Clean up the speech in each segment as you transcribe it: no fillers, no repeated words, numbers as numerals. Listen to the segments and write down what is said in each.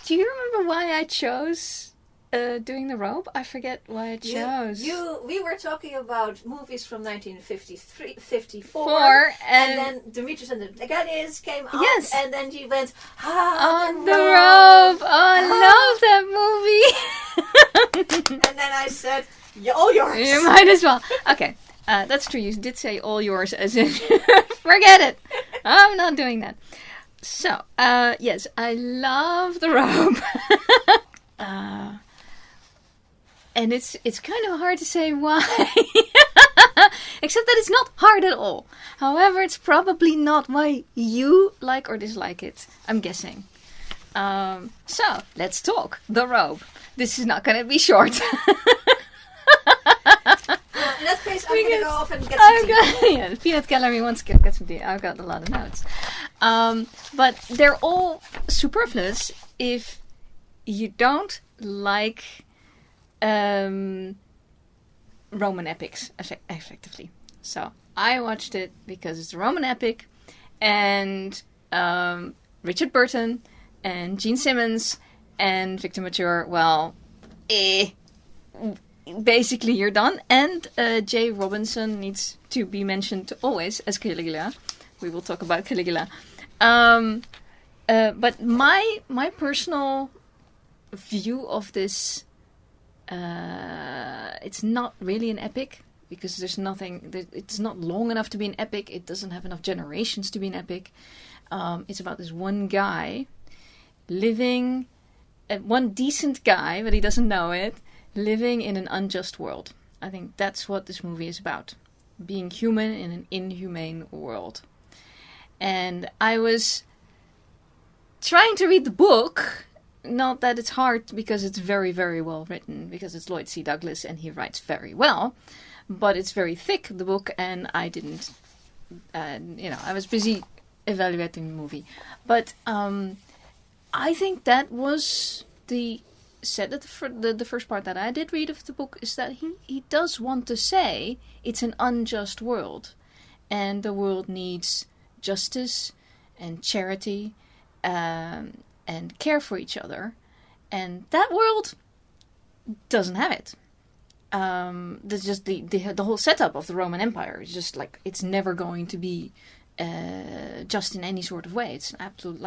do you remember why I chose doing the Robe? I forget why I chose. We were talking about movies from 1953, 54, and then Demetrius and the Gladiators came out, yes. And then you went, on the Robe. Oh, I love that movie. And then I said, all yours. You might as well. Okay, that's true. You did say all yours, as in, forget it. I'm not doing that. So, yes, I love the Robe. And it's kind of hard to say why. Except that it's not hard at all. However, it's probably not why you like or dislike it. I'm guessing. So, let's talk. The Robe. This is not going to be short. In that case, I'm going to go off and get some tea. Yeah, the peanut gallery wants to get some tea. I've got a lot of notes. But they're all superfluous if you don't like Roman epics, effectively. So I watched it because it's a Roman epic, and Richard Burton and Jean Simmons and Victor Mature. Well, basically you're done. And J. Robinson needs to be mentioned always as Caligula. We will talk about Caligula. But my personal view of this. It's not really an epic because there's nothing. It's not long enough to be an epic. It doesn't have enough generations to be an epic. It's about this one guy living, one decent guy, but he doesn't know it, living in an unjust world. I think that's what this movie is about: being human in an inhumane world. And I was trying to read the book. Not that it's hard, because it's very, very well written, because it's Lloyd C Douglas and he writes very well, but it's very thick, the book, and I didn't, I was busy evaluating the movie. But I think that was the first part that I did read of the book, is that he does want to say it's an unjust world, and the world needs justice and charity, and care for each other, and that world doesn't have it. There's just the whole setup of the Roman Empire is just like, it's never going to be just in any sort of way. It's an absolute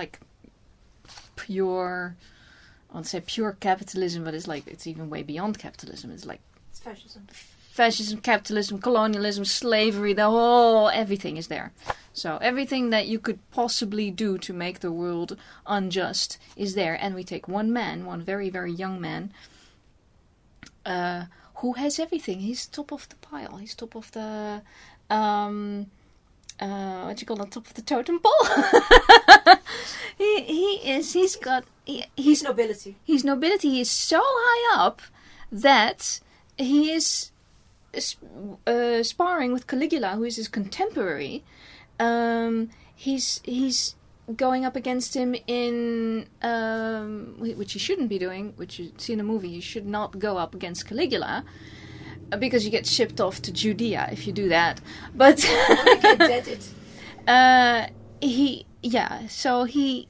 pure, I won't say pure capitalism, but it's even way beyond capitalism. It's fascism, capitalism, colonialism, slavery, everything is there. So everything that you could possibly do to make the world unjust is there. And we take one man, one very, very young man, who has everything. He's top of the pile. He's top of the, top of the totem pole? He's nobility. He's nobility. He is so high up that he is sparring with Caligula, who is his contemporary. He's going up against him in which he shouldn't be doing, which you see in the movie. You should not go up against Caligula because you get shipped off to Judea if you do that. But so he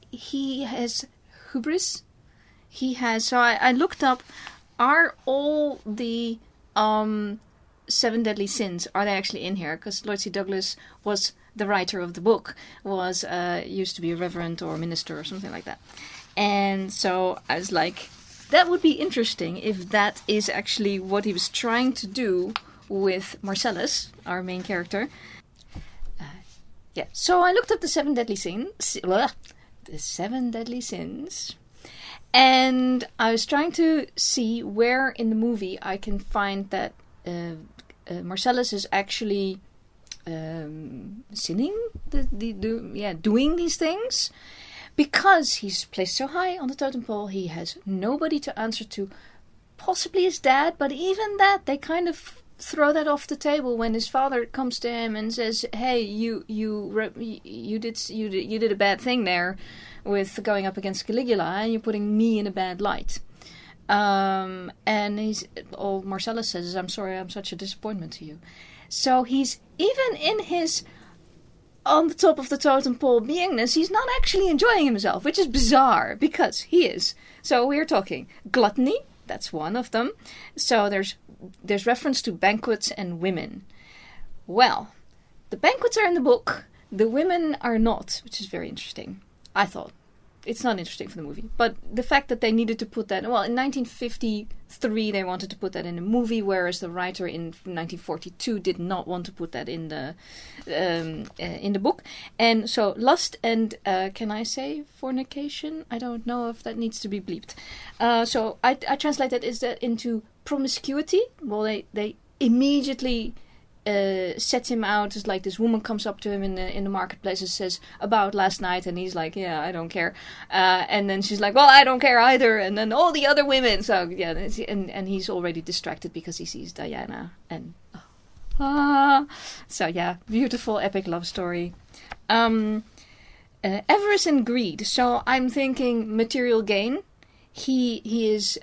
has hubris. He has. So I looked up: are all the 7 deadly sins, are they actually in here? Because Lloyd C Douglas was the writer of the book, was used to be a reverend or a minister or something like that. And so I was like, that would be interesting if that is actually what he was trying to do with Marcellus, our main character. So I looked up the 7 deadly sins. The 7 deadly sins. And I was trying to see where in the movie I can find that Marcellus is actually sinning, doing these things, because he's placed so high on the totem pole. He has nobody to answer to, possibly his dad, but even that they kind of throw that off the table when his father comes to him and says, "Hey, you did a bad thing there with going up against Caligula, and you're putting me in a bad light." And all Marcellus says is, "I'm sorry, I'm such a disappointment to you." So he's, even in his on the top of the totem pole beingness, he's not actually enjoying himself, which is bizarre, because he is. So we're talking gluttony, that's one of them. So there's reference to banquets and women. Well, the banquets are in the book, the women are not, which is very interesting, I thought. It's not interesting for the movie. But the fact that they needed to put that... Well, in 1953 they wanted to put that in a movie, whereas the writer in 1942 did not want to put that in the book. And so lust and, can I say fornication? I don't know if that needs to be bleeped. So I translated that into promiscuity. Well, they immediately... set him out as like this woman comes up to him in the marketplace and says about last night, and he's like, yeah, I don't care, and then she's like, well, I don't care either, and then all the other women. So yeah, and he's already distracted because he sees Diana, and so yeah, beautiful epic love story. Avarice and Greed. So I'm thinking material gain. He is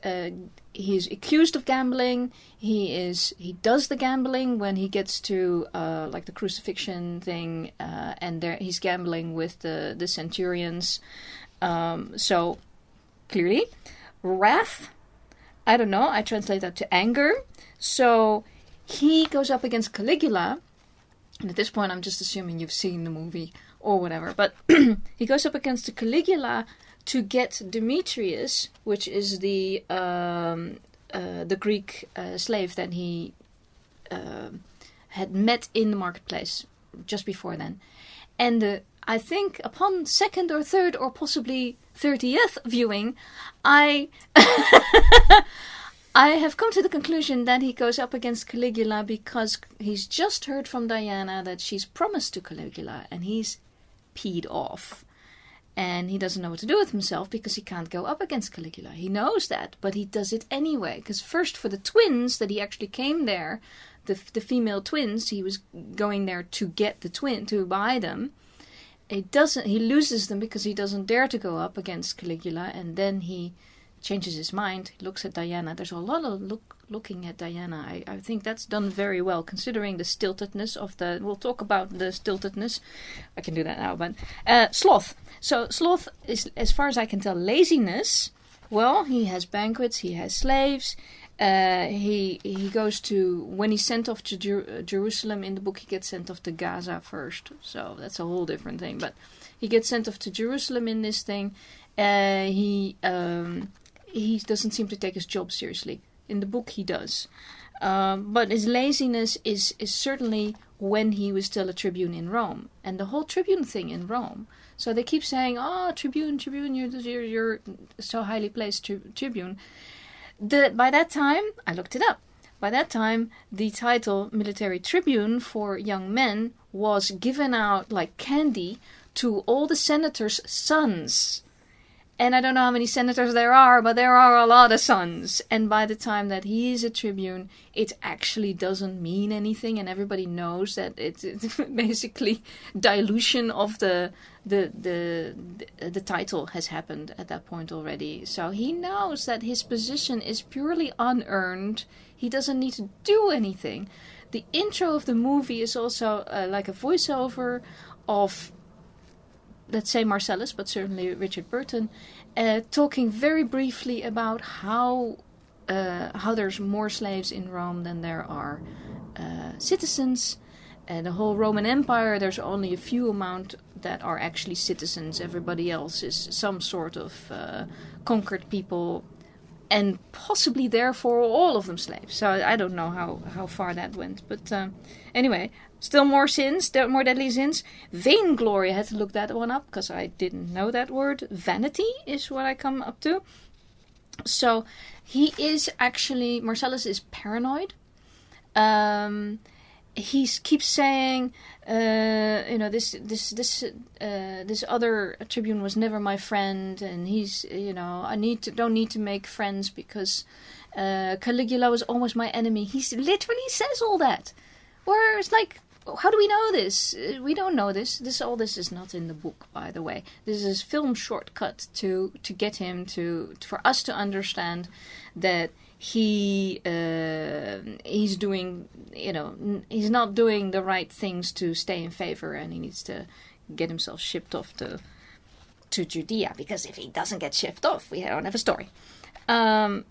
accused of gambling. He does the gambling when he gets to like the crucifixion thing, and there he's gambling with the centurions. So clearly, wrath. I don't know. I translate that to anger. So he goes up against Caligula, and at this point, I'm just assuming you've seen the movie or whatever. But he goes up against the Caligula to get Demetrius, which is the Greek slave that he had met in the marketplace just before then. And I think upon second or third or possibly 30th viewing, I have come to the conclusion that he goes up against Caligula because he's just heard from Diana that she's promised to Caligula, and he's peed off. And he doesn't know what to do with himself because he can't go up against Caligula. He knows that, but he does it anyway. Because first for the twins, that he actually came there, the female twins, he was going there to get the to buy them. He loses them because he doesn't dare to go up against Caligula, and then he changes his mind, looks at Diana. There's a lot of looking at Diana. I think that's done very well, considering the stiltedness of the... We'll talk about the stiltedness. I can do that now, but... Sloth. So Sloth is, as far as I can tell, laziness. Well, he has banquets, he has slaves. He goes to... When he's sent off to Jerusalem, in the book he gets sent off to Gaza first. So that's a whole different thing. But he gets sent off to Jerusalem in this thing. He doesn't seem to take his job seriously. In the book he does. But his laziness is certainly when he was still a tribune in Rome. And the whole tribune thing in Rome. So they keep saying, oh, tribune, you're so highly placed tribune. By that time, I looked it up. By that time, the title military tribune for young men was given out like candy to all the senators' sons. And I don't know how many senators there are, but there are a lot of sons. And by the time that he is a tribune, it actually doesn't mean anything. And everybody knows that it's basically dilution of the title has happened at that point already. So he knows that his position is purely unearned. He doesn't need to do anything. The intro of the movie is also like a voiceover of... let's say Marcellus, but certainly Richard Burton, talking very briefly about how there's more slaves in Rome than there are citizens. The whole Roman Empire, there's only a few amount that are actually citizens. Everybody else is some sort of conquered people, and possibly therefore all of them slaves. So I don't know how far that went. But anyway... Still more sins, more deadly sins. Vainglory, I had to look that one up because I didn't know that word. Vanity is what I come up to. So he is actually, Marcellus is paranoid. He keeps saying, this other tribune was never my friend, and he's, don't need to make friends because Caligula was almost my enemy. He literally says all that. Where it's like, how do we know this? We don't know this. All this is not in the book, by the way. This is film shortcut to get him for us to understand that he he's doing, he's not doing the right things to stay in favor, and he needs to get himself shipped off to Judea, because if he doesn't get shipped off, we don't have a story. Once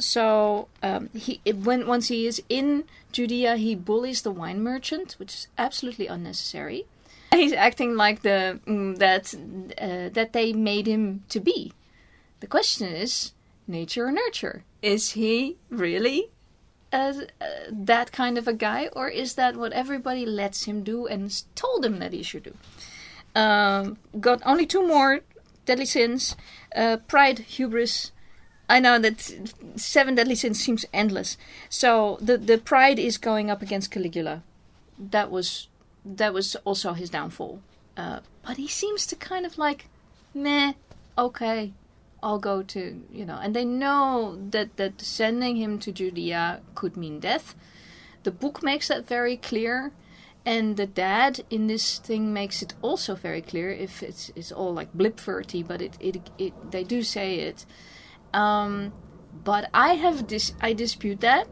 he is in Judea, he bullies the wine merchant, which is absolutely unnecessary. He's acting like that they made him to be. The question is, nature or nurture? Is he really that kind of a guy, or is that what everybody lets him do and told him that he should do? Got only 2 more deadly sins: pride, hubris. I know that 7 deadly sins seems endless. So the pride is going up against Caligula. That was also his downfall. But he seems to kind of like, meh, okay, I'll go to, and they know that sending him to Judea could mean death. The book makes that very clear. And the dad in this thing makes it also very clear. If it's all like blip-verty, but they do say it. But I dispute that,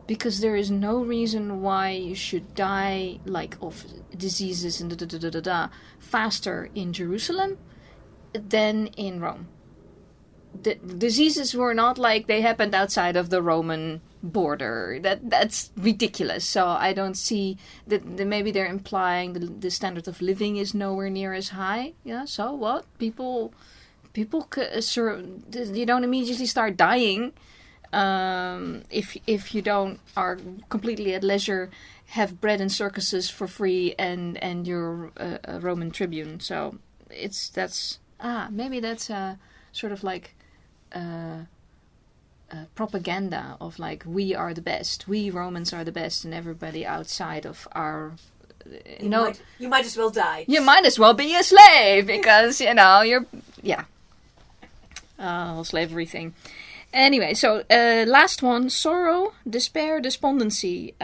because there is no reason why you should die of diseases and faster in Jerusalem than in Rome. The diseases were not like they happened outside of the Roman border. That's ridiculous. So I don't see that. Maybe they're implying the standard of living is nowhere near as high. Yeah. So what? People, you don't immediately start dying if you don't are completely at leisure, have bread and circuses for free, and you're a Roman tribune. So maybe that's sort of like propaganda of like, we are the best, we Romans are the best, and everybody outside of our you might as well die. You might as well be a slave, because you're whole slavery thing. Anyway, so last one: sorrow, despair, despondency.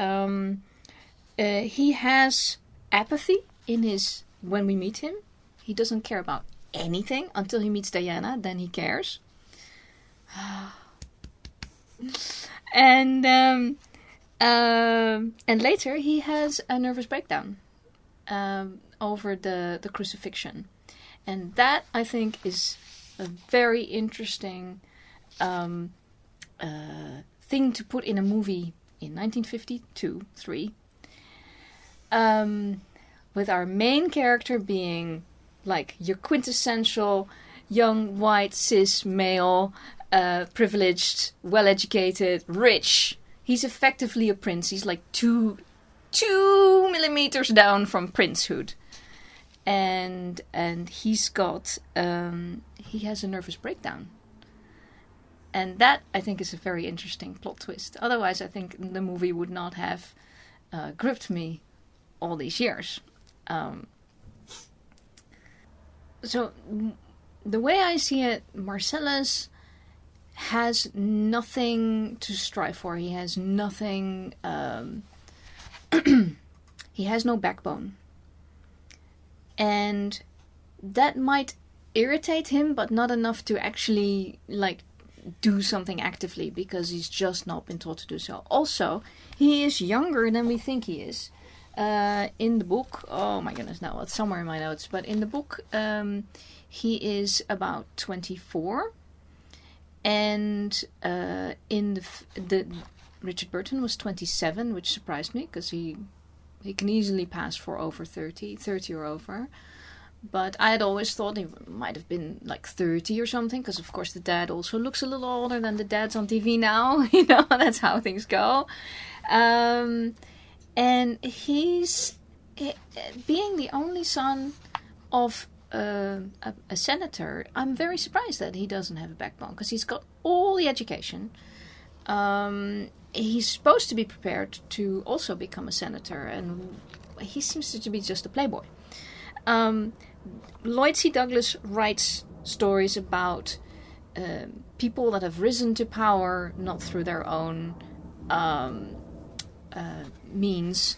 He has apathy in his when we meet him. He doesn't care about anything until he meets Diana. Then he cares. And later he has a nervous breakdown over the crucifixion, and that I think is a very interesting thing to put in a movie in 1952-3, with our main character being like your quintessential young white cis male, privileged, well-educated, rich. He's effectively a prince. He's like 2 millimeters down from princehood, and he's got he has a nervous breakdown, and that I think is a very interesting plot twist. Otherwise, I think the movie would not have gripped me all these years. So the way I see it, Marcellus has nothing to strive for. He has nothing. He has no backbone, and that might irritate him, but not enough to actually like do something actively, because he's just not been taught to do so. Also, he is younger than we think he is. In the book, oh my goodness, now it's somewhere in my notes, but in the book, he is about 24, and in the Richard Burton was 27, which surprised me, because he can easily pass for over 30 or over. But I had always thought he might have been like 30 or something, because of course the dad also looks a little older than the dads on TV now. That's how things go. And he's being the only son of a senator. I'm very surprised that he doesn't have a backbone, because he's got all the education. He's supposed to be prepared to also become a senator, and he seems to be just a playboy. Lloyd C Douglas writes stories about people that have risen to power not through their own means,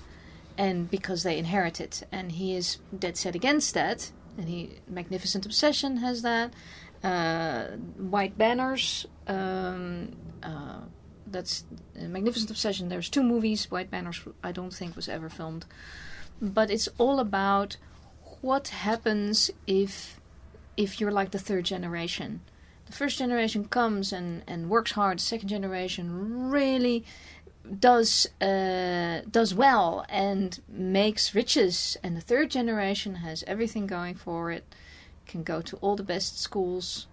and because they inherit it, and he is dead set against that. And Magnificent Obsession has that. White Banners, that's Magnificent Obsession. There's 2 movies. White Banners, I don't think, was ever filmed. But it's all about what happens if you're like the 3rd generation. The 1st generation comes and works hard. The 2nd generation really does well and makes riches. And the 3rd generation has everything going for it, can go to all the best schools.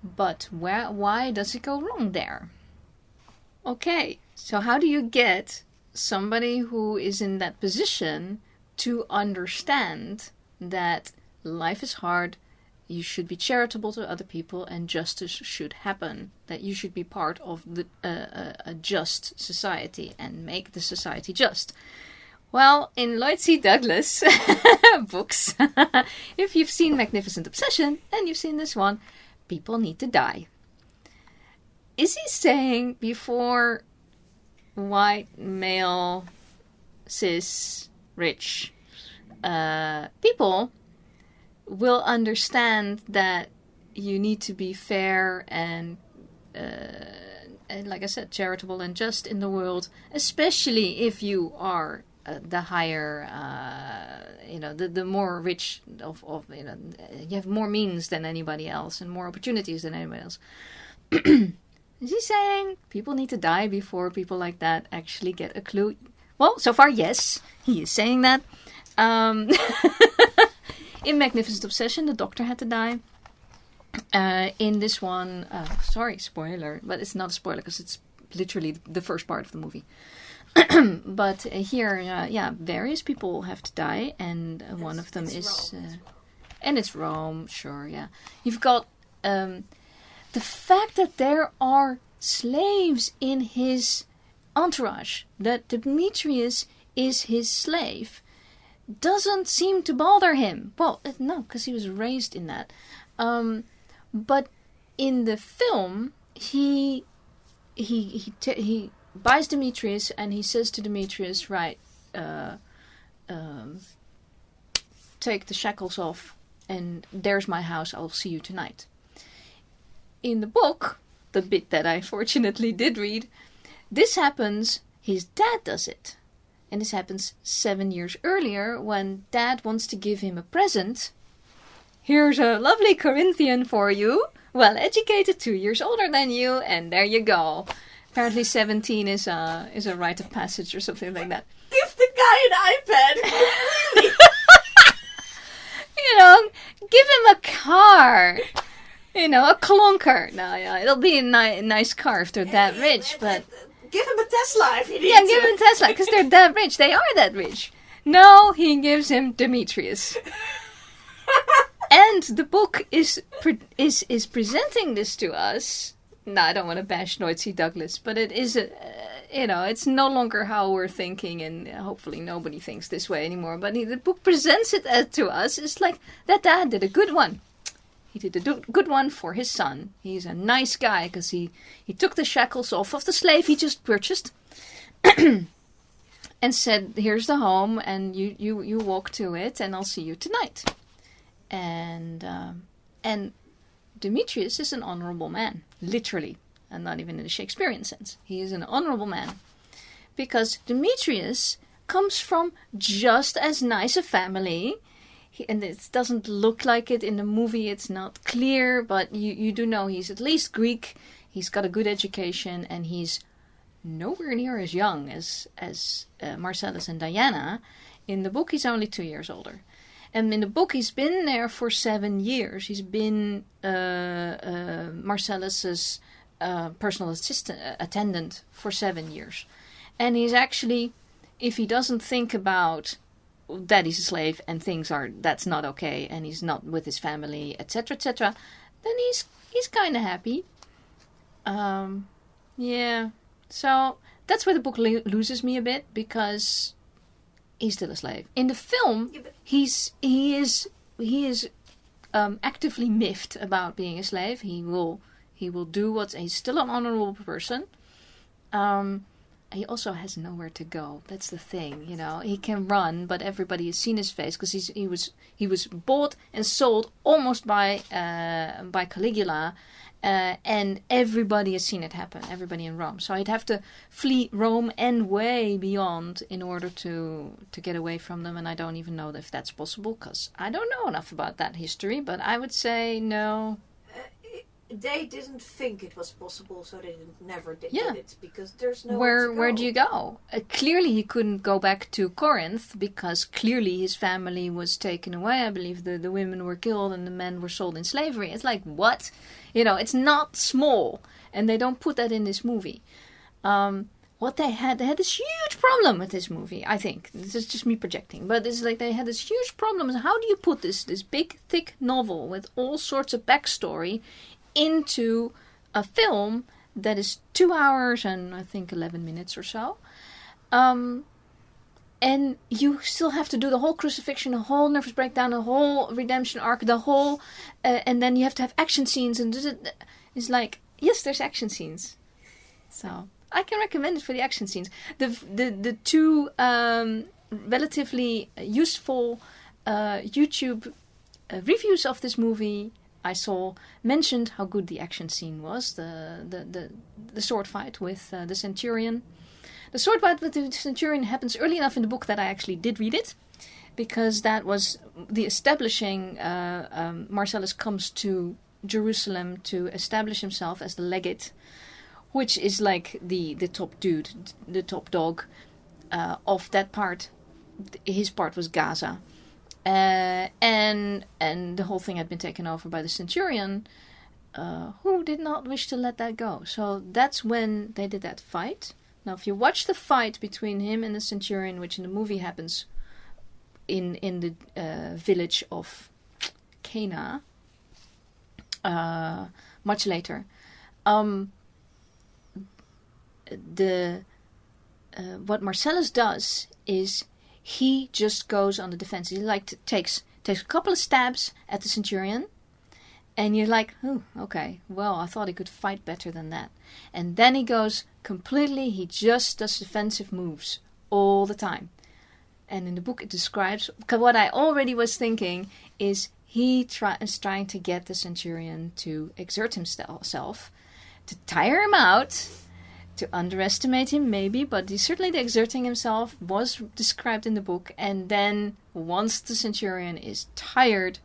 But why does it go wrong there? Okay, so how do you get somebody who is in that position to understand that life is hard, you should be charitable to other people, and justice should happen, that you should be part of a just society and make the society just? Well, in Lloyd C Douglas books, if you've seen Magnificent Obsession and you've seen this one, people need to die. Is he saying before white, male, cis, rich people will understand that you need to be fair and like I said, charitable and just in the world, especially if you are the higher, the more rich of you have more means than anybody else and more opportunities than anybody else. Is he saying people need to die before people like that actually get a clue? Well, so far, yes, he is saying that. In Magnificent Obsession, the doctor had to die. In this one, sorry, spoiler, but it's not a spoiler because it's literally the first part of the movie. But here, various people have to die, and one of them is... and it's Rome, sure, yeah. You've got the fact that there are slaves in his entourage, that Demetrius is his slave, doesn't seem to bother him. Well, no, because he was raised in that. But in the film, he buys Demetrius, and he says to Demetrius, right, take the shackles off, and there's my house, I'll see you tonight. In the book, the bit that I fortunately did read, this happens, his dad does it. And this happens 7 years earlier when Dad wants to give him a present. Here's a lovely Corinthian for you, well educated, 2 years older than you, and there you go. Apparently 17 is a rite of passage or something like that. Give the guy an iPad. Really? Give him a car. A clunker. No, yeah, it'll be a nice car if they're that rich, but... Give him a Tesla if he needs Yeah, give him a Tesla, because they're that rich. They are that rich. No, he gives him Demetrius. And the book is presenting this to us. No, I don't want to bash Lloyd C Douglas, but it is it's no longer how we're thinking, and hopefully nobody thinks this way anymore. But the book presents it to us. It's like, that dad did a good one. He did a good one for his son. He's a nice guy because he took the shackles off of the slave he just purchased and said, here's the home, and you walk to it, and I'll see you tonight. And Demetrius is an honorable man, literally, and not even in the Shakespearean sense. He is an honorable man because Demetrius comes from just as nice a family. And it doesn't look like it in the movie, it's not clear, but you do know he's at least Greek, he's got a good education, and he's nowhere near as young as Marcellus and Diana. In the book, he's only 2 years older. And in the book, he's been there for 7 years. He's been Marcellus's personal attendant for 7 years. And he's actually, if he doesn't think about that he's a slave and that's not okay, and he's not with his family, etc., then he's kind of happy. Yeah. So that's where the book loses me a bit, because he's still a slave. In the film, he is actively miffed about being a slave. He will do he's still an honorable person. he also has nowhere to go. That's the thing, you know. He can run, but everybody has seen his face because he was bought and sold almost by Caligula, and everybody has seen it happen. Everybody in Rome. So he'd have to flee Rome and way beyond in order to get away from them. And I don't even know if that's possible because I don't know enough about that history. But I would say no. They didn't think it was possible, so they never did it because there's no where do you go? Clearly, he couldn't go back to Corinth because clearly his family was taken away. I believe the women were killed and the men were sold in slavery. It's like, what? You know, it's not small, and they don't put that in this movie. What they had this huge problem with this movie. I think this is just me projecting, but it's like they had this huge problem. How do you put this big thick novel with all sorts of backstory into a film that is 2 hours and I think 11 minutes or so, and you still have to do the whole crucifixion, the whole nervous breakdown, the whole redemption arc, the whole, and then you have to have action scenes, and it's like, yes, there's action scenes, so I can recommend it for the action scenes. The two relatively useful YouTube reviews of this movie I saw mentioned how good the action scene was, the sword fight with the centurion. The sword fight with the centurion happens early enough in the book that I actually did read it, because that was the establishing. Marcellus comes to Jerusalem to establish himself as the legate, which is like the top dude, the top dog of that part. His part was Gaza. And the whole thing had been taken over by the centurion, who did not wish to let that go. So that's when they did that fight. Now, if you watch the fight between him and the centurion, which in the movie happens in the village of Cana, much later, what Marcellus does is he just goes on the defense. He takes a couple of stabs at the centurion, and you're like, oh, okay, well, I thought he could fight better than that. And then he goes completely, he just does defensive moves all the time. And in the book it describes, because what I already was thinking is he is trying to get the centurion to exert himself, to tire him out, to underestimate him maybe, but certainly the exerting himself was described in the book. And then once the centurion is tired,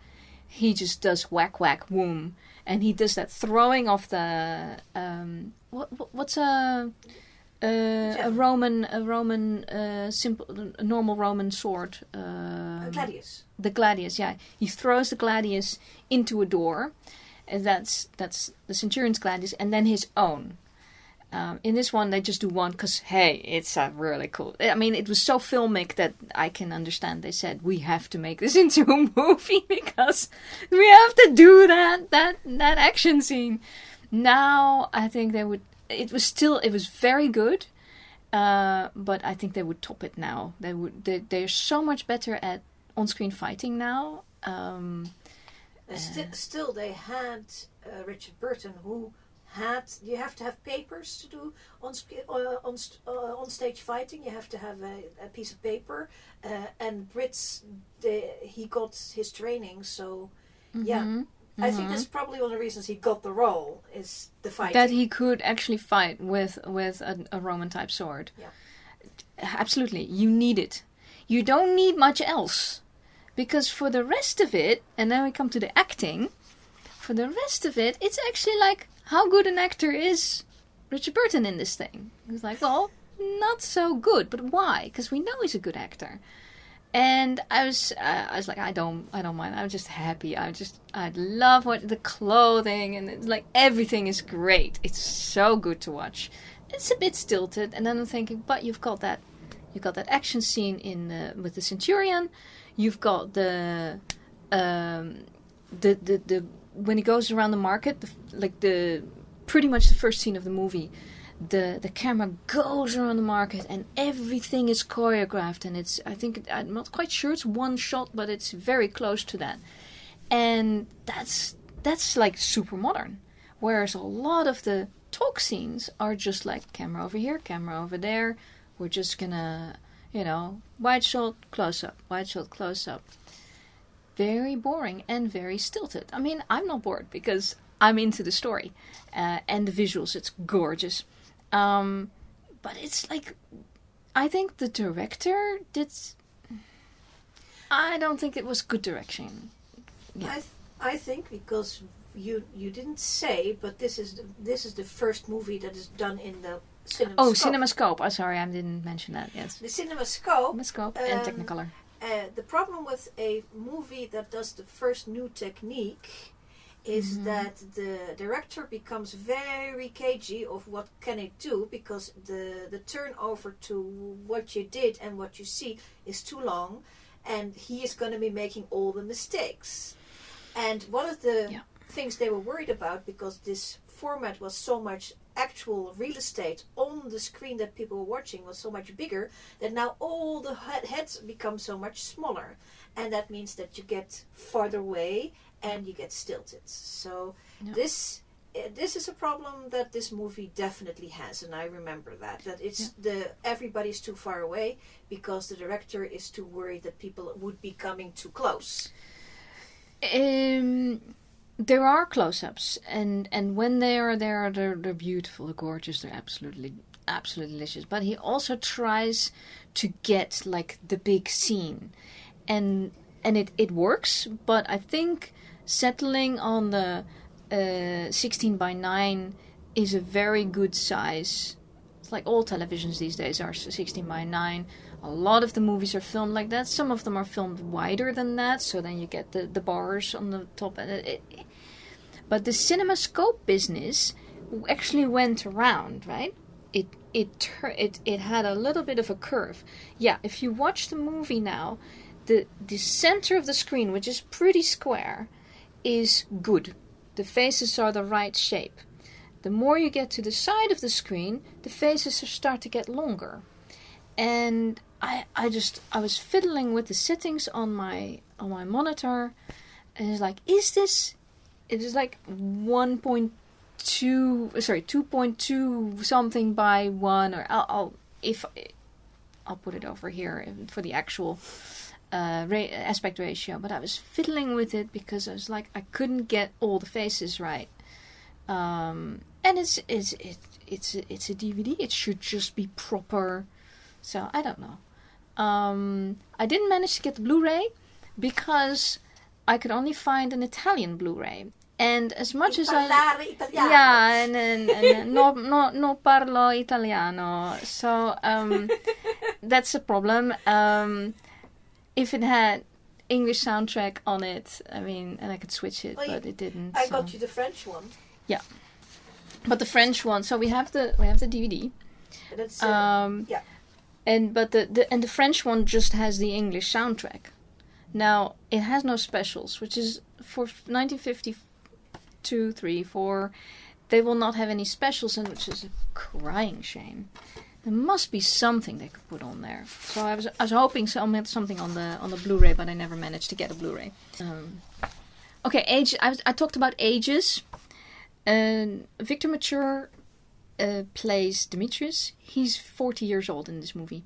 he just does whack whack whoom, and he does that throwing of the what's a normal Roman sword, Gladius. The Gladius, yeah. He throws the Gladius into a door, and that's the centurion's Gladius, and then his own. In this one, they just do one because, hey, it's really cool. I mean, it was so filmic that I can understand. They said, we have to make this into a movie because we have to do that action scene. Now, I think they would... It was very good, but I think they would top it now. They're so much better at on-screen fighting now. Still, they had Richard Burton, who... you have to have papers to do on stage fighting. You have to have a piece of paper, and Brits, he got his training. So, I think that's probably one of the reasons he got the role, is the fighting. That he could actually fight with a Roman type sword. Yeah, absolutely. You need it. You don't need much else, because for the rest of it, and then we come to the acting. For the rest of it, it's actually like, how good an actor is Richard Burton in this thing? It's like, well, not so good, but why? Because we know he's a good actor. And I was like, I don't mind. I'm just happy. I love the clothing, and it's like everything is great. It's so good to watch. It's a bit stilted, and then I'm thinking, but you've got that action scene with the centurion. You've got the when he goes around the market, pretty much the first scene of the movie, the camera goes around the market and everything is choreographed, and I'm not quite sure it's one shot, but it's very close to that, and that's like super modern. Whereas a lot of the talk scenes are just like camera over here, camera over there. We're just gonna, wide shot, close up, wide shot, close up. Very boring and very stilted. I mean, I'm not bored because I'm into the story and the visuals. It's gorgeous. But it's like, I think the director did... I don't think it was good direction. Yeah. I think because you didn't say, but this is the first movie that is done in the CinemaScope. Oh, CinemaScope. Oh, sorry, I didn't mention that. Yes. The CinemaScope. CinemaScope and Technicolor. The problem with a movie that does the first new technique is that the director becomes very cagey of what can it do, because the turnover to what you did and what you see is too long, and he is going to be making all the mistakes. And one of the things they were worried about, because this format was so much actual real estate on the screen that people were watching was so much bigger, that now all the heads become so much smaller, and that means that you get farther away and you get stilted. So this is a problem that this movie definitely has, and I remember that it's everybody's too far away because the director is too worried that people would be coming too close. There are close-ups, and when they are there, they're beautiful, they're gorgeous, they're absolutely delicious. But he also tries to get like the big scene, and it works. But I think settling on the 16:9 is a very good size. It's like all televisions these days are 16:9. A lot of the movies are filmed like that. Some of them are filmed wider than that, so then you get the bars on the top. But the CinemaScope business actually went around, right? It had a little bit of a curve. Yeah, if you watch the movie now, the center of the screen, which is pretty square, is good. The faces are the right shape. The more you get to the side of the screen, the faces start to get longer. And I was fiddling with the settings on my monitor, and it's like, it is like 2.2 something by 1, or I'll put it over here for the actual aspect ratio. But I was fiddling with it because I was like, I couldn't get all the faces right. And it's a DVD. It should just be proper. So I don't know. I didn't manage to get the Blu-ray because I could only find an Italian Blu-ray. And as much as italiano. Yeah, and no parlo italiano. So that's a problem. If it had English soundtrack on it, I mean, and I could switch it, but it didn't. I got you the French one. Yeah, but the French one. So we have the DVD. That's yeah. But the French one just has the English soundtrack. Now it has no specials, which is for 1952, 3, 4. They will not have any specials, and which is a crying shame. There must be something they could put on there. So I was hoping something on the Blu-ray, but I never managed to get a Blu-ray. Okay, age. I talked about ages. Victor Mature plays Demetrius. He's 40 years old in this movie.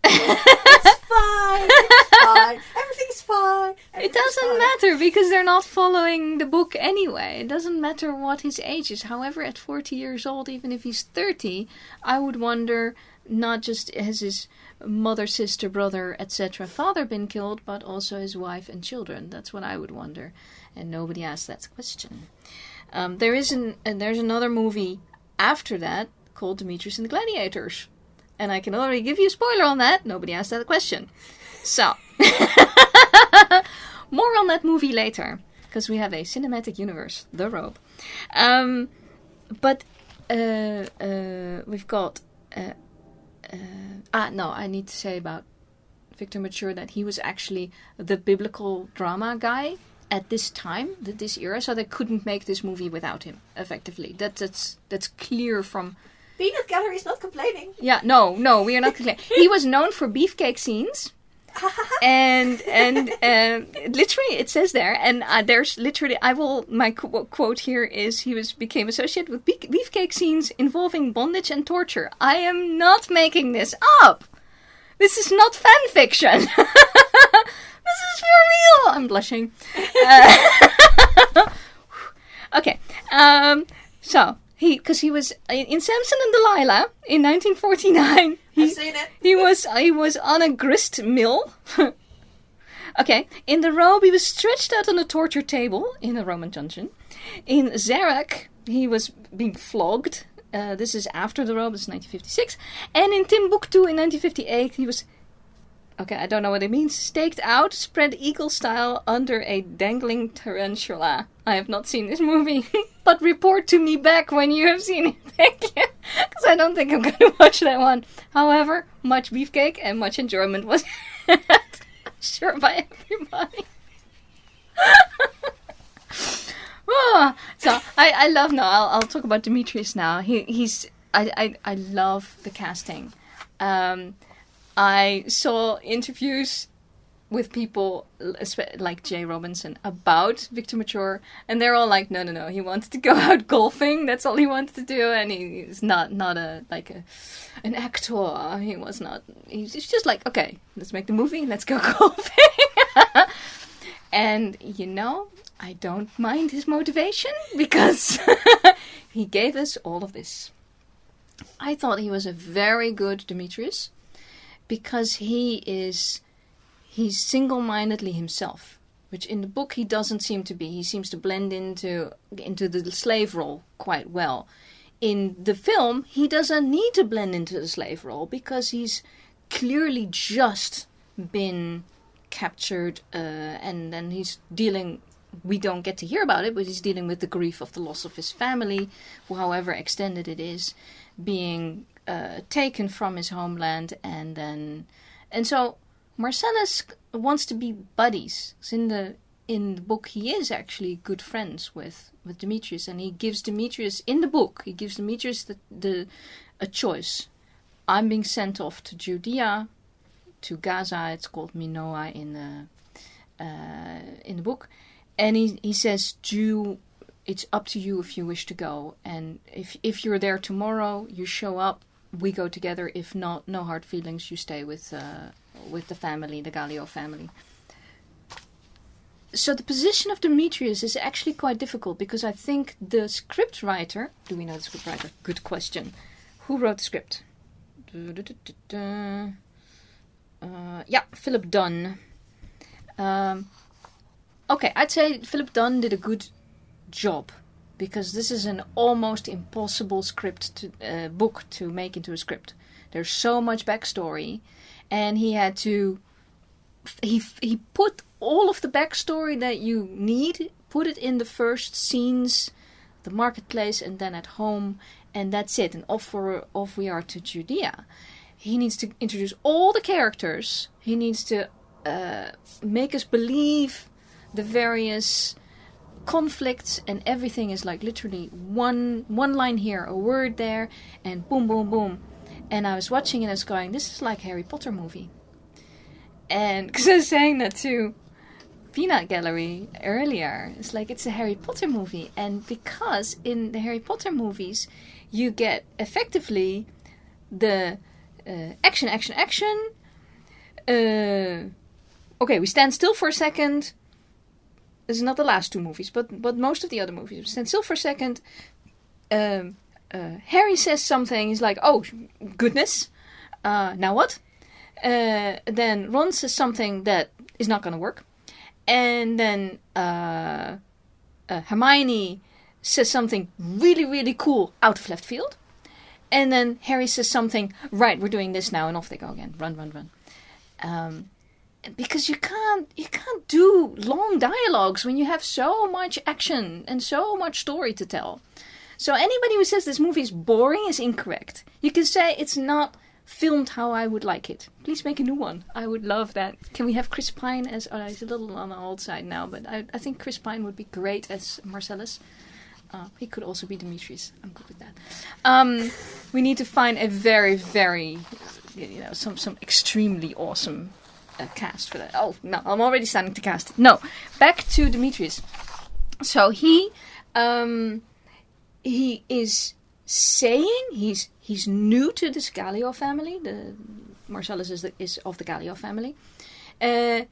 It's fine. It's fine. Everything's fine. It doesn't matter because they're not following the book anyway. It doesn't matter what his age is. However, at 40 years old, even if he's 30, I would wonder, not just has his mother, sister, brother, etc. father been killed, but also his wife and children. That's what I would wonder. And nobody asked that question. There's another movie after that called Demetrius and the Gladiators. And I can already give you a spoiler on that. Nobody asked that question. So, more on that movie later. Because we have a cinematic universe, the Robe. But we've got... I need to say about Victor Mature that he was actually the biblical drama guy at this time, this era. So they couldn't make this movie without him, effectively. That's clear from... Peanut Gallery is not complaining. Yeah, no, we are not complaining. He was known for beefcake scenes, and literally it says there, and there's literally, my quote here is, he became associated with beefcake scenes involving bondage and torture. I am not making this up. This is not fan fiction. This is for real. I'm blushing. Okay. So because he was in Samson and Delilah in 1949. I've seen it. He was on a grist mill. Okay. In the Robe, he was stretched out on a torture table in a Roman dungeon. In Zarak, he was being flogged. This is after the Robe. This is 1956. And in Timbuktu in 1958, he was, okay, I don't know what it means, staked out, spread eagle style under a dangling tarantula. I have not seen this movie, but report to me back when you have seen it. Thank you. Because I don't think I'm going to watch that one. However, much beefcake and much enjoyment was had, sure, by everybody. So I love now. I'll talk about Demetrius now. I love the casting. I saw interviews with people like Jay Robinson about Victor Mature, and they're all like, no, he wanted to go out golfing. That's all he wanted to do, and he's not an actor. He was not. He's just like, okay, let's make the movie, let's go golfing. And I don't mind his motivation, because he gave us all of this. I thought he was a very good Demetrius, because he's single-mindedly himself, which in the book he doesn't seem to be. He seems to blend into the slave role quite well. In the film, he doesn't need to blend into the slave role, because he's clearly just been captured, and then he's dealing, we don't get to hear about it, but he's dealing with the grief of the loss of his family, however extended it is, being taken from his homeland, and so Marcellus wants to be buddies. In the book, he is actually good friends with Demetrius, and he gives Demetrius a choice. I'm being sent off to Judea, to Gaza. It's called Minoa in the book, and he says, it's up to you if you wish to go, and if you're there tomorrow, you show up, we go together. If not, no hard feelings. You stay with the family, the Gallio family. So the position of Demetrius is actually quite difficult, because I think the script writer... Do we know the script writer? Good question. Who wrote the script? Yeah, Philip Dunn. Okay, I'd say Philip Dunn did a good job, because this is an almost impossible book to make into a script. There's so much backstory, and he had to... He put all of the backstory that you need, put it in the first scenes, the marketplace, and then at home, and that's it. And off we are to Judea. He needs to introduce all the characters. He needs to make us believe the various conflicts, and everything is like literally one line here, a word there, and boom, boom, boom. And I was watching and I was going, this is like a Harry Potter movie. And because I was saying that to Peanut Gallery earlier, it's like it's a Harry Potter movie. And because in the Harry Potter movies, you get effectively the action. Okay, we stand still for a second. This is not the last two movies, but most of the other movies. We stand still for a second. Harry says something. He's like, oh, goodness. Now what? Then Ron says something that is not going to work. And then Hermione says something really, really cool out of left field. And then Harry says something, right, we're doing this now, and off they go again. Run. Because you can't do long dialogues when you have so much action and so much story to tell. So anybody who says this movie is boring is incorrect. You can say it's not filmed how I would like it. Please make a new one. I would love that. Can we have Chris Pine as... Oh, he's a little on the old side now, but I think Chris Pine would be great as Marcellus. He could also be Demetrius. I'm good with that. We need to find a very, very... some extremely awesome cast for that. Oh, no, I'm already starting to cast it. No, back to Demetrius. So he is saying he's new to this Gallio family. Marcellus is of the Gallio family. And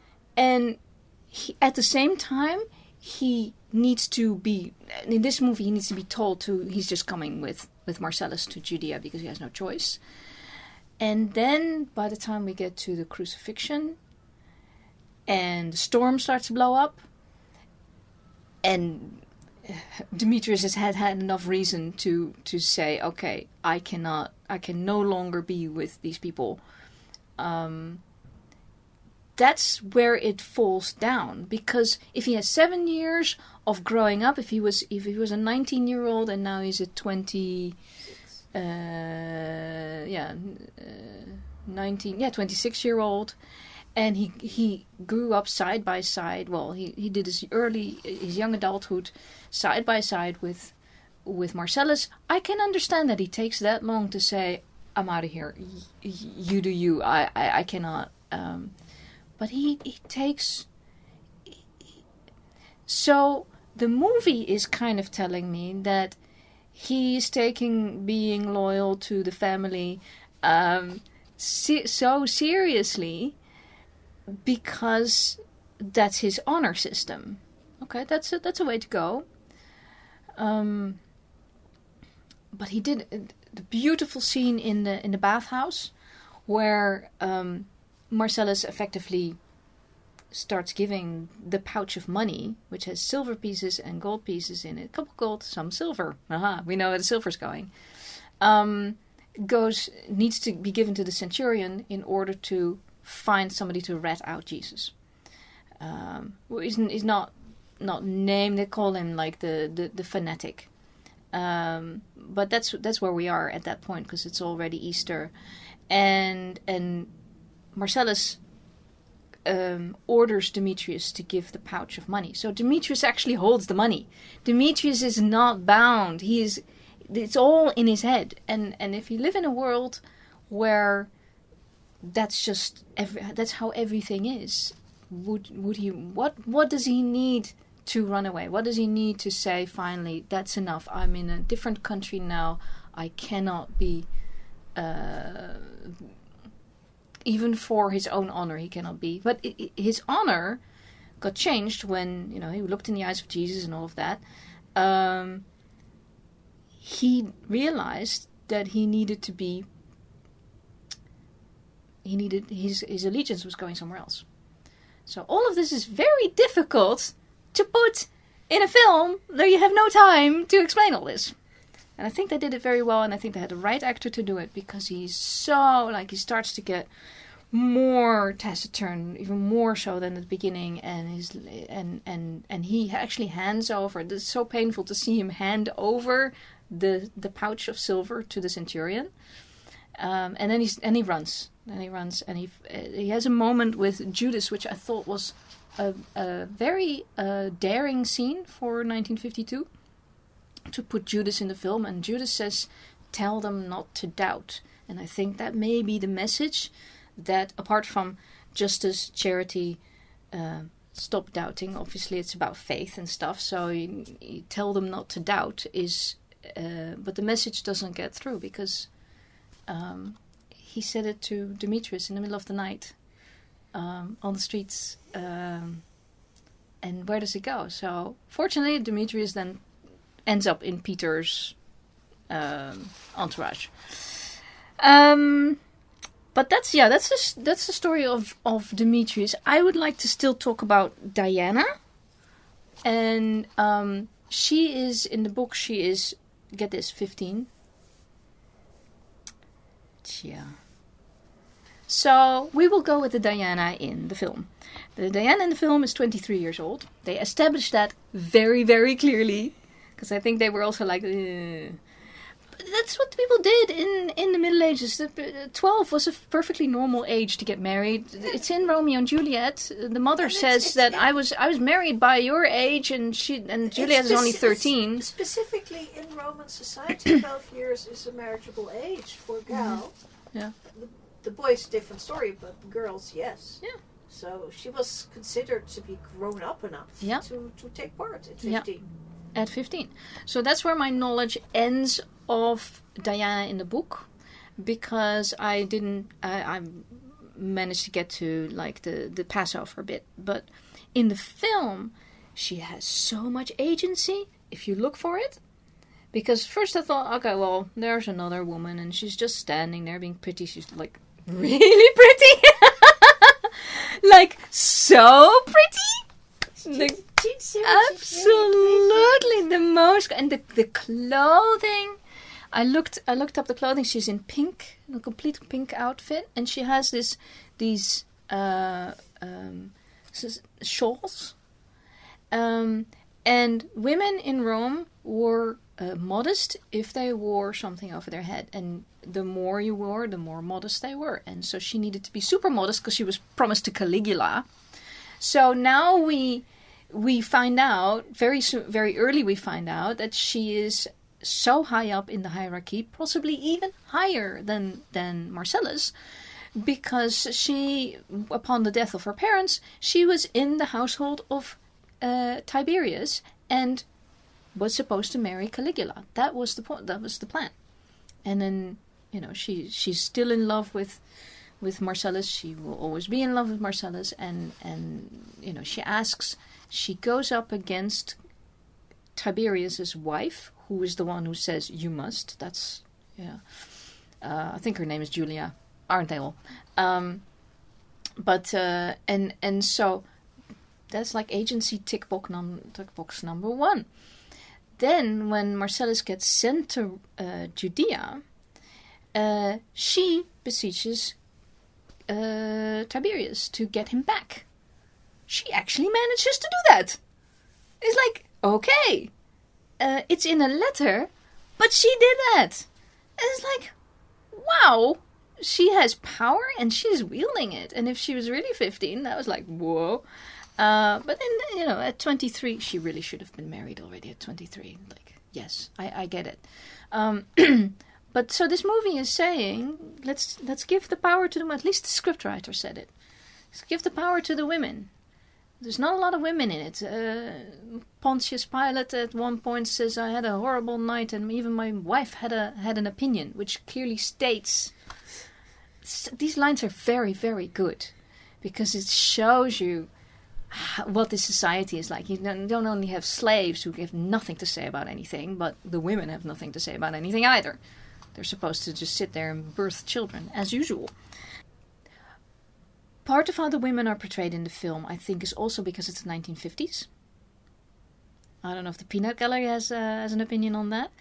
at the same time, he needs to be, in this movie, he needs to be told he's just coming with Marcellus to Judea because he has no choice. And then by the time we get to the crucifixion and the storm starts to blow up, and Demetrius has had enough reason to say, okay, I can no longer be with these people. That's where it falls down, because if he has 7 years of growing up, if he was a 19-year-old and now he's a 26-year-old, and he grew up side by side. Well, he did his young adulthood side by side with Marcellus. I can understand that he takes that long to say, I'm out of here. You do you. I cannot. But he takes... So the movie is kind of telling me that he's taking being loyal to the family so seriously because that's his honor system. Okay, that's a way to go. But he did the beautiful scene in the bathhouse where Marcellus effectively starts giving the pouch of money, which has silver pieces and gold pieces in it. A couple gold, some silver. Aha, we know where the silver's going. Needs to be given to the centurion in order to find somebody to rat out Jesus. He's not named. They call him like the fanatic. But that's where we are at that point, because it's already Easter, and Marcellus orders Demetrius to give the pouch of money. So Demetrius actually holds the money. Demetrius is not bound. It's all in his head. And if you live in a world where that's how everything is, would he? What does he need to run away? What does he need to say? Finally, that's enough. I'm in a different country now. I cannot be. Even for his own honor, he cannot be. But his honor got changed when, he looked in the eyes of Jesus and all of that. He realized that his allegiance was going somewhere else. So all of this is very difficult to put in a film where you have no time to explain all this. And I think they did it very well, and I think they had the right actor to do it, because he's so, he starts to get more taciturn, even more so than at the beginning, and he actually hands over. It's so painful to see him hand over the pouch of silver to the centurion, and then he runs, and he has a moment with Judas, which I thought was a very daring scene for 1952. To put Judas in the film, and Judas says, "Tell them not to doubt." And I think that may be the message, that apart from justice, charity, stop doubting. Obviously, it's about faith and stuff. So you tell them not to doubt is, but the message doesn't get through, because he said it to Demetrius in the middle of the night on the streets, and where does it go? So fortunately, Demetrius then ends up in Peter's entourage. But that's the story of Demetrius. I would like to still talk about Diana, and she is in the book. She is, get this, 15. Yeah. So we will go with the Diana in the film. The Diana in the film is 23 years old. They established that very, very clearly. Because I think they were also like, But that's what people did in the Middle Ages. 12 was a perfectly normal age to get married. It's in Romeo and Juliet. The mother says that I was married by your age, and Juliet is only 13. Specifically in Roman society, 12 years is a marriageable age for a gal. Yeah. The boys, different story, but girls, yes. Yeah. So she was considered to be grown up enough to take part at 15. Yeah, at 15. So that's where my knowledge ends of Diana in the book, because I managed to get to like the Passover bit. But in the film, she has so much agency if you look for it. Because first I thought, okay, well, there's another woman and she's just standing there being pretty. She's like really pretty. Like, so pretty. Absolutely the most. And the clothing. I looked up the clothing. She's in pink, a complete pink outfit, and she has these shawls. And women in Rome were modest if they wore something over their head, and the more you wore, the more modest they were. And so she needed to be super modest because she was promised to Caligula. So now we find out very early. We find out that she is so high up in the hierarchy, possibly even higher than Marcellus, because she, upon the death of her parents, she was in the household of Tiberius and was supposed to marry Caligula. That was the point. That was the plan. And then, she's still in love with Marcellus. She will always be in love with Marcellus. And she goes up against Tiberius's wife, who is the one who says, you must. That's, I think her name is Julia. Aren't they all? And so that's like agency tick box number one. Then when Marcellus gets sent to Judea, she beseeches Tiberius to get him back. She actually manages to do that. It's like, okay, it's in a letter, but she did that. And it's like, wow, she has power and she's wielding it. And if she was really 15, that was like, whoa. But then, at 23, she really should have been married already at 23. Like, yes, I get it. But so this movie is saying, let's give the power to them. At least the scriptwriter said it. Let's give the power to the women. There's not a lot of women in it. Pontius Pilate at one point says, I had a horrible night and even my wife had an opinion, which clearly states... These lines are very, very good because it shows you what this society is like. You don't only have slaves who have nothing to say about anything, but the women have nothing to say about anything either. They're supposed to just sit there and birth children, as usual. Part of how the women are portrayed in the film, I think, is also because it's the 1950s. I don't know if the Peanut Gallery has an opinion on that,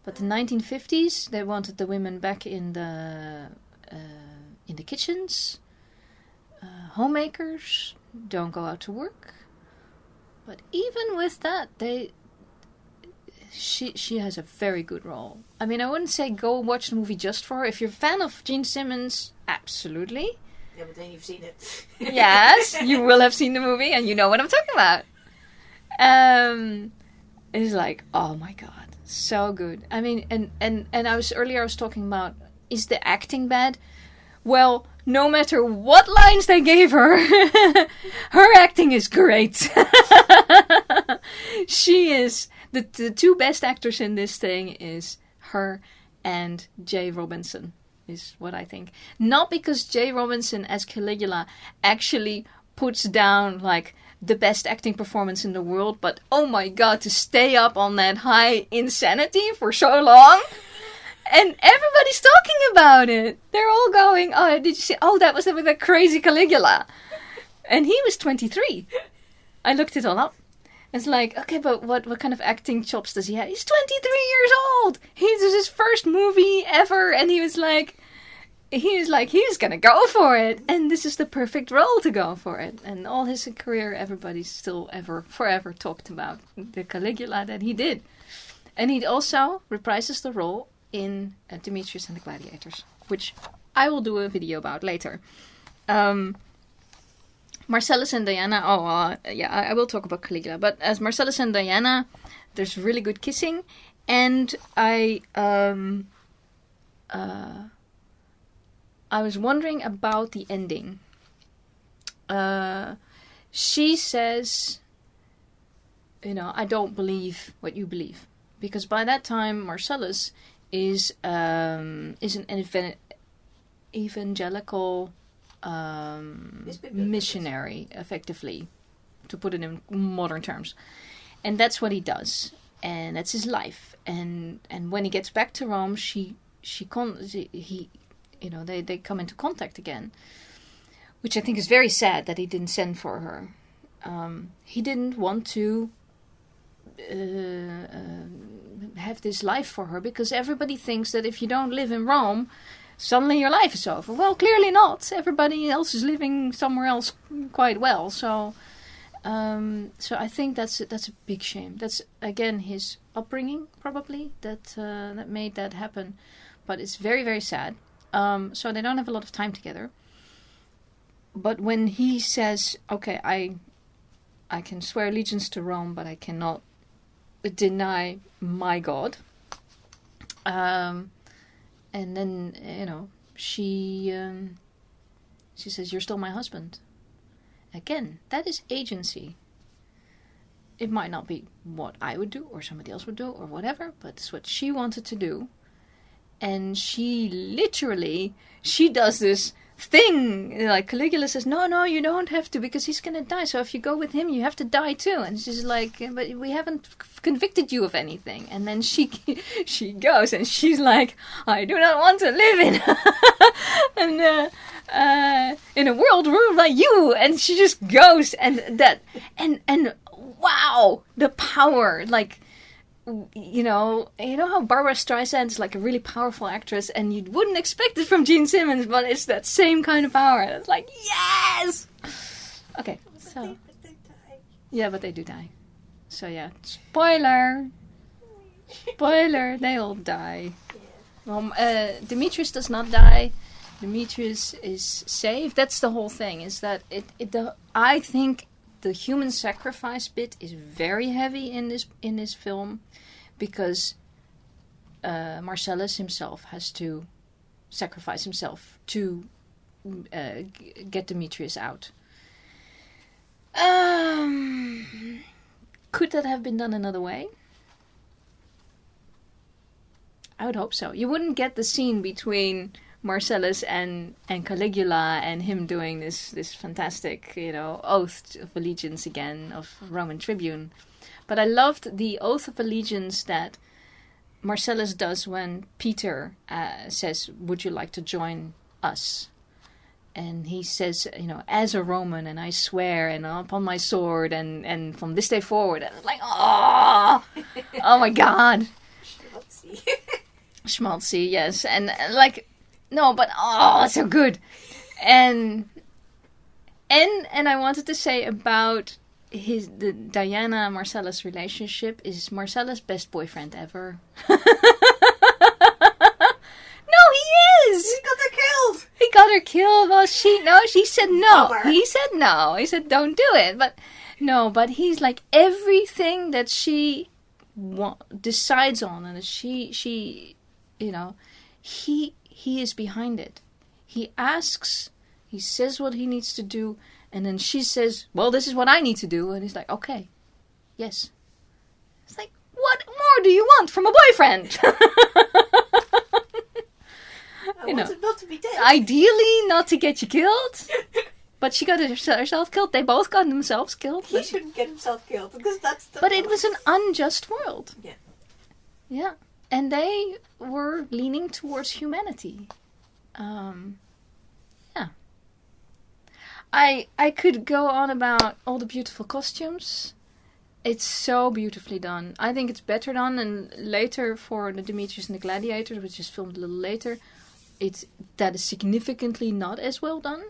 but the 1950s, they wanted the women back in the kitchens. Homemakers don't go out to work. But even with that, she has a very good role. I mean, I wouldn't say go watch the movie just for her. If you're a fan of Jean Simmons, absolutely. Yeah, but then you've seen it. Yes, you will have seen the movie and you know what I'm talking about. It's like, oh my god, so good. I mean, and I was talking about, is the acting bad? Well, no matter what lines they gave her, her acting is great. She is, the two best actors in this thing is her and Jay Robinson, is what I think. Not because Jay Robinson as Caligula actually puts down like the best acting performance in the world, but oh my god, to stay up on that high insanity for so long. And everybody's talking about it. They're all going, oh, did you see? Oh, that was with that crazy Caligula. And he was 23. I looked it all up. It's like, okay, but what kind of acting chops does he have? He's 23 years old. This is his first movie ever. And he was going to go for it. And this is the perfect role to go for it. And all his career, everybody's still forever talked about the Caligula that he did. And he also reprises the role in Demetrius and the Gladiators, which I will do a video about later. Marcellus and Diana, I will talk about Caligula, but as Marcellus and Diana, there's really good kissing, and I was wondering about the ending. she says, I don't believe what you believe. Because by that time, Marcellus is an evangelical missionary, effectively, to put it in modern terms. And that's what he does. And that's his life. And when he gets back to Rome, they come into contact again. Which I think is very sad that he didn't send for her. He didn't want to have this life for her, because everybody thinks that if you don't live in Rome, suddenly your life is over. Well, clearly not. Everybody else is living somewhere else quite well. So I think that's a big shame. That's again his upbringing, probably, that made that happen. But it's very, very sad. So they don't have a lot of time together. But when he says, "Okay, I can swear allegiance to Rome, but I cannot deny my God," and then she says, "You're still my husband." Again, that is agency. It might not be what I would do or somebody else would do or whatever, but it's what she wanted to do. And she does this thing. Like Caligula says, no, you don't have to, because he's going to die. So if you go with him, you have to die too. And she's like, but we haven't convicted you of anything. And then she goes and she's like, I do not want to live in a world ruled by you. And she just goes, and wow, the power, like, you know how Barbara Streisand is like a really powerful actress, and you wouldn't expect it from Jean Simmons, but it's that same kind of power. It's like, yes! Okay, so... But they die. Yeah, but they do die. So yeah, spoiler! Spoiler, they all die. Yeah. Demetrius does not die. Demetrius is saved. That's the whole thing, is that I think the human sacrifice bit is very heavy in this film, because Marcellus himself has to sacrifice himself to get Demetrius out. Could that have been done another way? I would hope so. You wouldn't get the scene between Marcellus and Caligula and him doing this fantastic, oath of allegiance again of Roman Tribune. But I loved the oath of allegiance that Marcellus does when Peter says, "Would you like to join us?" And he says, "As a Roman, and I swear, and upon my sword, and from this day forward." And it's like, oh my God. Schmaltzy. Schmaltzy, yes. And like, no, but so good. And I wanted to say about the Diana Marcellus relationship is Marcellus' best boyfriend ever. No, he is. He got her killed. He got her killed. Well, she said no. He said no. He said don't do it. But he's like everything that she decides on, and he is behind it. He asks, he says what he needs to do, and then she says, well, this is what I need to do. And he's like, okay, yes. It's like, what more do you want from a boyfriend? I want him not to be dead. Ideally, not to get you killed. But she got herself killed. They both got themselves killed. He shouldn't get himself killed, because that's the... But it was an unjust world. Yeah. Yeah. And they were leaning towards humanity. Yeah. I could go on about all the beautiful costumes. It's so beautifully done. I think it's better done, and later for the Demetrius and the Gladiators, which is filmed a little later, that is significantly not as well done.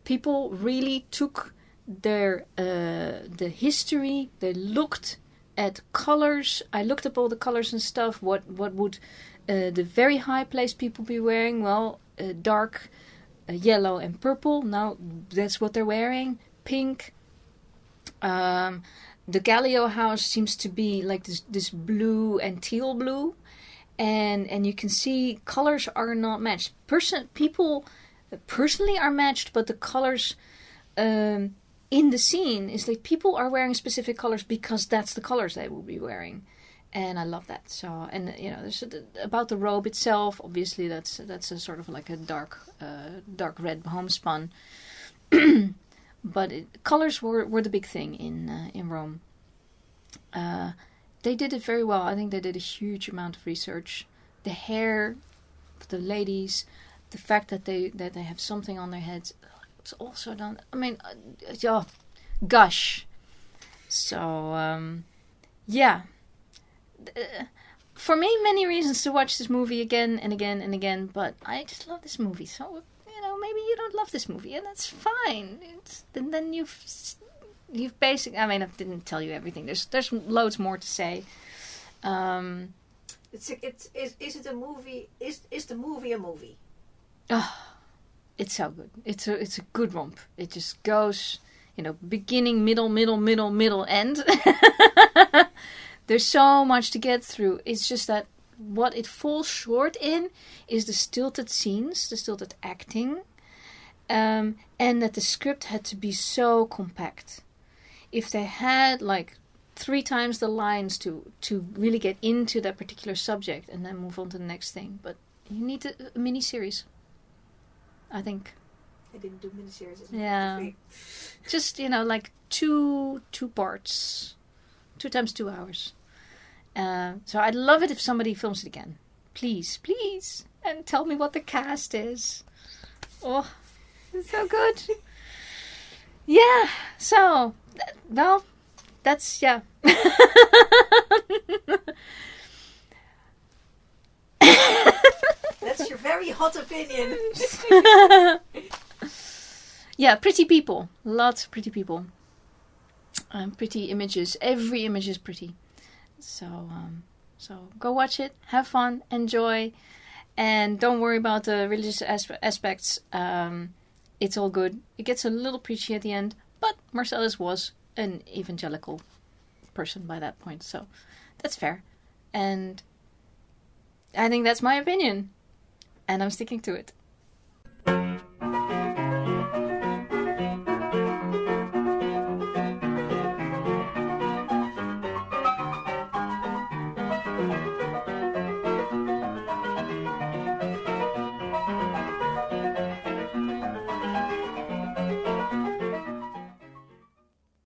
People really took their the history. They looked at colors. I looked up all the colors and stuff. What would the very high place people be wearing? Well, dark yellow and purple. Now that's what they're wearing. Pink. The Gallio house seems to be like this blue and teal blue, and you can see colors are not matched. People personally are matched, but the colors in the scene is like people are wearing specific colors because that's the colors they will be wearing. And I love that. So, and there's about the robe itself. Obviously, that's a sort of like a dark red homespun. But colors were the big thing in Rome. They did it very well. I think they did a huge amount of research. The hair of the ladies, the fact that they have something on their heads, it's also done. I mean, gosh. So, yeah. For me, many reasons to watch this movie again and again and again, but I just love this movie. So, maybe you don't love this movie, and that's fine. And then you've basically, I mean, I didn't tell you everything. There's loads more to say. Is it a movie? Is the movie a movie? Oh, it's so good. It's a good romp. It just goes, beginning, middle, end. There's so much to get through. It's just that what it falls short in is the stilted scenes, the stilted acting, and that the script had to be so compact. If they had like 3 times the lines to really get into that particular subject and then move on to the next thing, but you need a mini-series, I think. I didn't do mini-series. Yeah, just like two parts, 2 times 2 hours. So I'd love it if somebody films it again. Please. And tell me what the cast is. Oh, it's so good. Yeah, so, well, that's, yeah. That's your very hot opinion. Yeah, pretty people. Lots of pretty people. Pretty images. Every image is pretty. So go watch it, have fun, enjoy, and don't worry about the religious aspects. It's all good. It gets a little preachy at the end, but Marcellus was an evangelical person by that point, so that's fair. And I think that's my opinion, and I'm sticking to it.